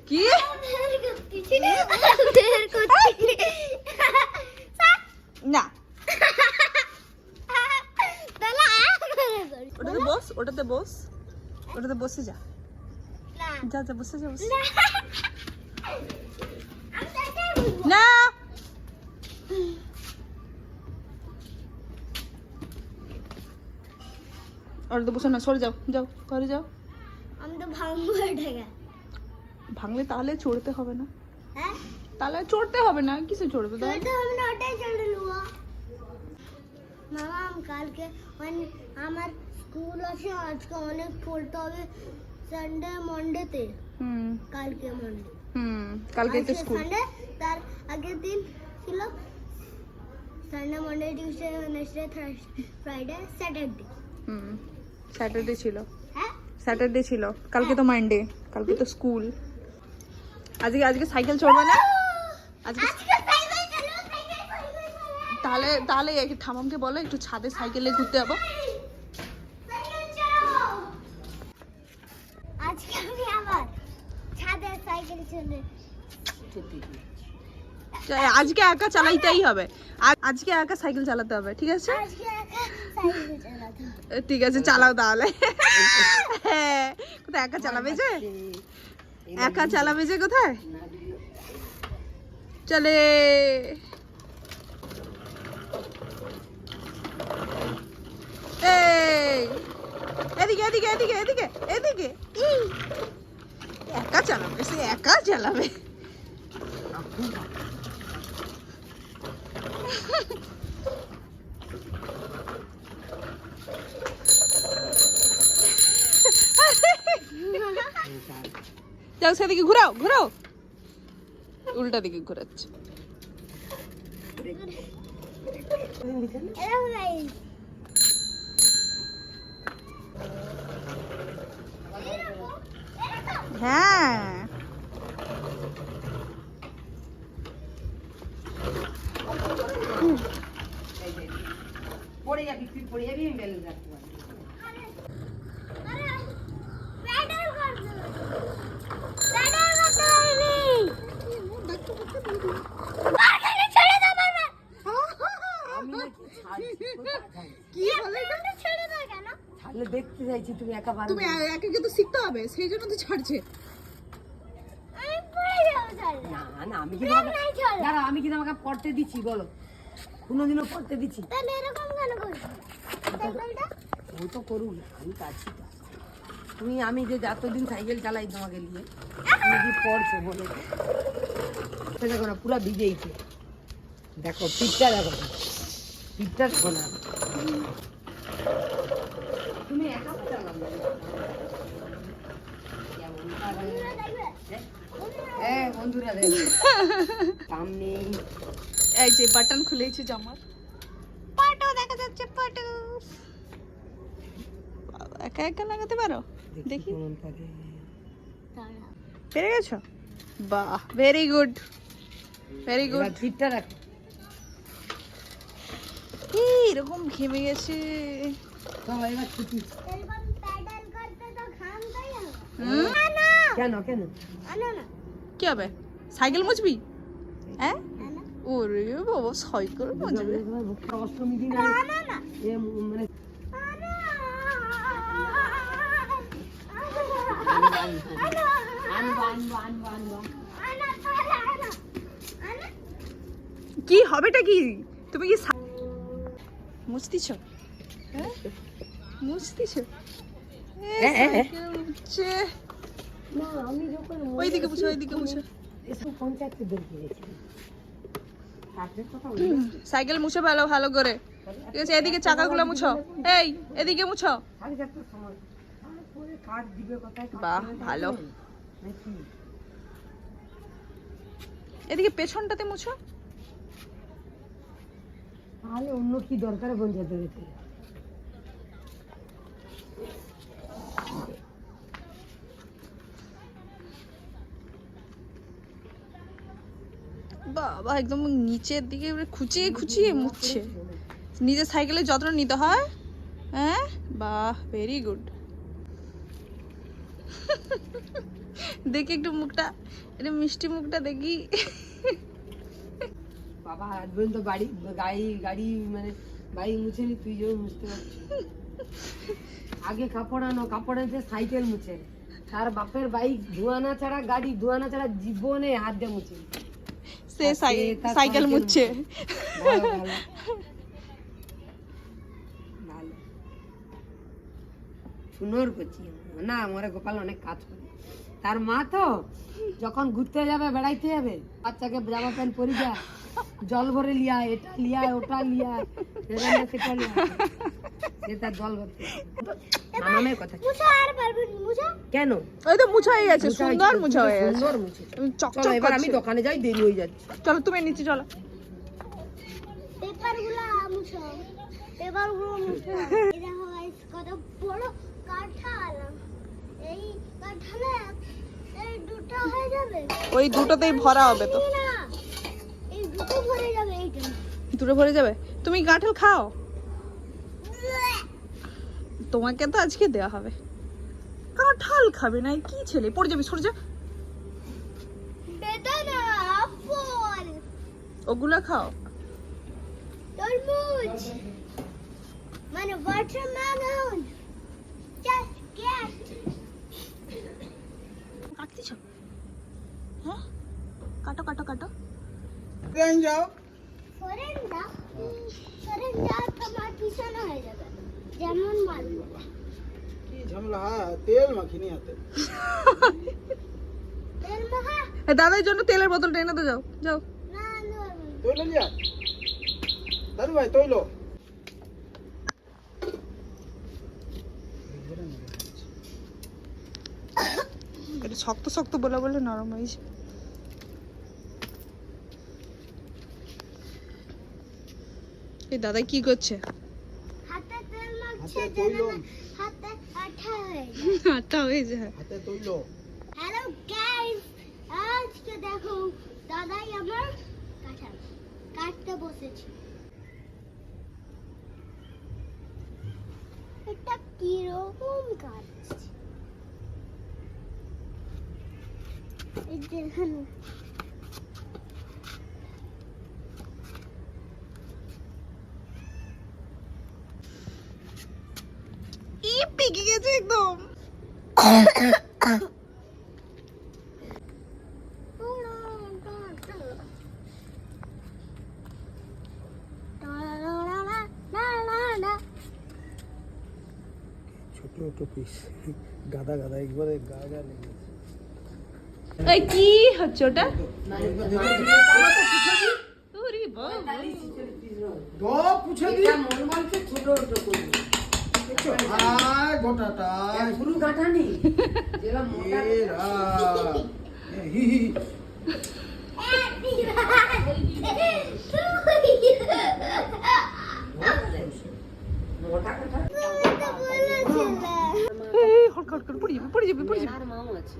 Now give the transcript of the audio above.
কি না ওটাতে বস, ওটাতে বস, ওটাতে বসে যা, যা যা বসে যা, বসে না। ওটাতে বসে না, সরে যাও, যাও ঘরে যাও। আমি তো ভাঙবো এটাকে। ভাঙলে তাহলে চড়তে হবে না, হ্যাঁ তাহলে চড়তে হবে না, কিসে চড়বে তাহলে? চলতে হবে না, ওটাই চলে নেবো। মামা কালকে মানে আমার স্কুল আছে, আজকে অনেক পড়তে হবে সানডে মন্ডেতে। কালকে মন্ডে, কালকে তো স্কুল। সানডে তার আগের দিন ছিল Sunday Monday Tuesday Wednesday Thursday Friday Saturday. Saturday ছিল, হ্যাঁ স্যাটারডে ছিল, কালকে তো মানডে, কালকে তো স্কুল। আজকে আজকে সাইকেল চড়বে না আজকে? তাহলে তাহলে ঠামামকে বলো একটু ছাদে সাইকেলে ঘুরতে যাবো। আজকে আমি আবার ছাদে সাইকেল চলে। আজকে একা চালাইতেই হবে, আজকে একা সাইকেল চালাতে হবে, ঠিক আছে? আজকে একা সাইকেল চালাতে হবে। ঠিক আছে চালাও তাহলে। হ্যাঁ কোথায় একা চালাবে যে, একা চালাবে যে কোথায় চলে। এই এদিকে এদিকে এদিকে এদিকে এদিকে, একা চালাবে, সে একা চালাবে। যাও সেদিকে ঘুরাও, ঘুরাও, উল্টা দিকে ঘুরাচ্ছে। এরকম গাইস হ্যাঁ পড়ে যাবি, তুই পড়ে যাবি, আমি ব্যালেন্স রাখতে পারবি। ছাড়লে দেখতে চাইছি তুমি একা পারবে। তুমি একা কিন্তু শিখতে হবে, সেই জন্য তো ছাড়ছে। না না, আমি কি তোমাকে, দাঁড়া, আমি কি তোমাকে পড়তে দিচ্ছি বলো? কোনোদিনও পড়তে দিচ্ছি? ও তো করুক না, আমি কাছি তো। তুমি আমি যে যতদিন সাইকেল চালাই তোমাকে নিয়ে, তুমি কি পড়ছো বলে? দেখো না পুরা ভিজেইছে, দেখো পিঠটা, দেখো পিঠটা দেখো না। তুমি একা চালাবে, হ্যাঁ বন্ধুরা দেখো সামনে এই যে বাটন খুলেছে জামার, পাটো দেখা যাচ্ছে, পাটো। একা একা লাগাতে পারো, দেখি কেমন থাকে। পেরে গেছো? বাহ, ভেরি গুড, ভেরি গুড। এবার পিঠটা দেখো, এরকম ঘেমে গেছে। এবার ছুটি। হুম? কেন কেন? কি হবে, সাইকেল মুছবি? হ্যাঁ ওরে বাবা, সাইকেল মুছবে? অষ্টমী দিন মানে কি হবেটা কি, তুমি কি মুছতিছ? হ্যাঁ মুছতিছ? না, আমি যখন ওইদিকে মুছো, ওইদিকে মুছো। এসব পঞ্চায়েতে দরকার গেছি কাজের কথা সাইকেল মুছে ভালো ভালো করে, ঠিক আছে? এদিকে চাকাগুলো মুছো, এই এদিকে মুছো। সাড়ে চারটার সময় তারপরে কাজ দিবে কোথায়? বাহ ভালো, এদিকে পেছনটাতে মুছো। তাহলে অন্য কি দরকারে পঞ্চায়েতে গেছে? বাবা একদম নিচের দিকে খুঁচিয়ে খুঁচিয়ে মুছছে। নিজের সাইকেলের যত্ন নিতে হয়। হ্যাঁ বাহ, ভেরি গুড। দেখি একটু মুখটা, এটা মিষ্টি মুখটা দেখি। বাবা আজ পর্যন্ত বাড়ি গাড়ি মানে বাড়ি মুছেনি, তুই যেমন মুছতে পারছিস। আগে কাপড় আনো, কাপড় আনছে সাইকেল মুছে, তার বাপের বাইক ধোয়ানা ছাড়া, গাড়ি ধোয়ানা ছাড়া জীবনে হাত দিয়ে মুছে। সে সাইকেল মুছছে। ভালো ভালো ভালো সুন্দর করছি না। আমার গোপাল অনেক কাজ করে। তার মা তো যখন ঘুরতে যাবে, বেড়াইতে যাবে, বাচ্চাকে জামা প্যান্ট পরি যা, জল ভরে লিয়া, এটা লিয়া, ওটা লিয়া, সেটা লিয়া, সে তার জল ভরতে নামের কথা। মুছা আর পারবেন মুছা? কেন? ওই তো মুছা হয়ে গেছে, সুন্দর মুছা হয়ে গেছে, সুন্দর মুছে। চকচক চলো এবার আমি করছে। দোকানে যাই, দেরি হয়ে যাচ্ছে। চলো তুমি নিচে চলো। পেপারগুলো মুছা, পেপারগুলো মুছা। এই দেখো গাইস, কত বড় কাঁঠাল। এই কাঁঠালে এই দুটো হয়ে যাবে। ওই দুটোতেই ভরা হবে তো। না, এই দুটো ভরে যাবে এইটা। দুটো ভরে যাবে। তুমি কাঁঠাল খাও, তোমাকে তো আজকে দেওয়া হবে। কাঁঠাল খাবে না, কি ছেলে, পড়ে যাবি, সরে যা। বেদানা, আপেল, ওগুলা খাও। তরমুজ, মানে ওয়াটারমেলন, জাস্ট গেট। কাটতিছ? হ্যাঁ, কাটো কাটো কাটো। সরেন যা তোমার পিছনে হয়ে যাবে, যেমন মারবো। কি ঝামেলা, তেল মাখিনি হাতে। তেল মাখা? দাদার জন্য তেলের বোতলটা এনে তো, যাও যাও। না, না, না। তৈল লিয়া দাদু ভাই, তৈল। এটা শক্ত শক্ত বলে বলে নরম হয়েছে। এই দাদা কি করছে? হাতে তেল মাখছে, হাতে তৈল, যেন হাতে আঠা হয়ে যায়। আটা হয়ে যায়। হাতে তৈল। হ্যালো গাইস, আজকে দেখো দাদাই আমার কাঁঠাল কাটতে বসেছে। এটা কিরকম কাটছে, এই দেখুন। ই পেকে গেছে একদম। ছোট ছোট পিস, গাদা গাদা, একবারে গাদা লেগে গেছে। এই কি হচ্ছে ওটা? ওরে বাবা, দো পুছে দি। ছোট ছোট করবি আয় গোটাটা। পুরো কাটা নেই, যেটা মোটা এ রা, এ হি হি। মোটা কাটা। এই হট হট করে পড়ে যাবে, পড়ে যাবে, পড়ে যাবে। আর মাও আছে।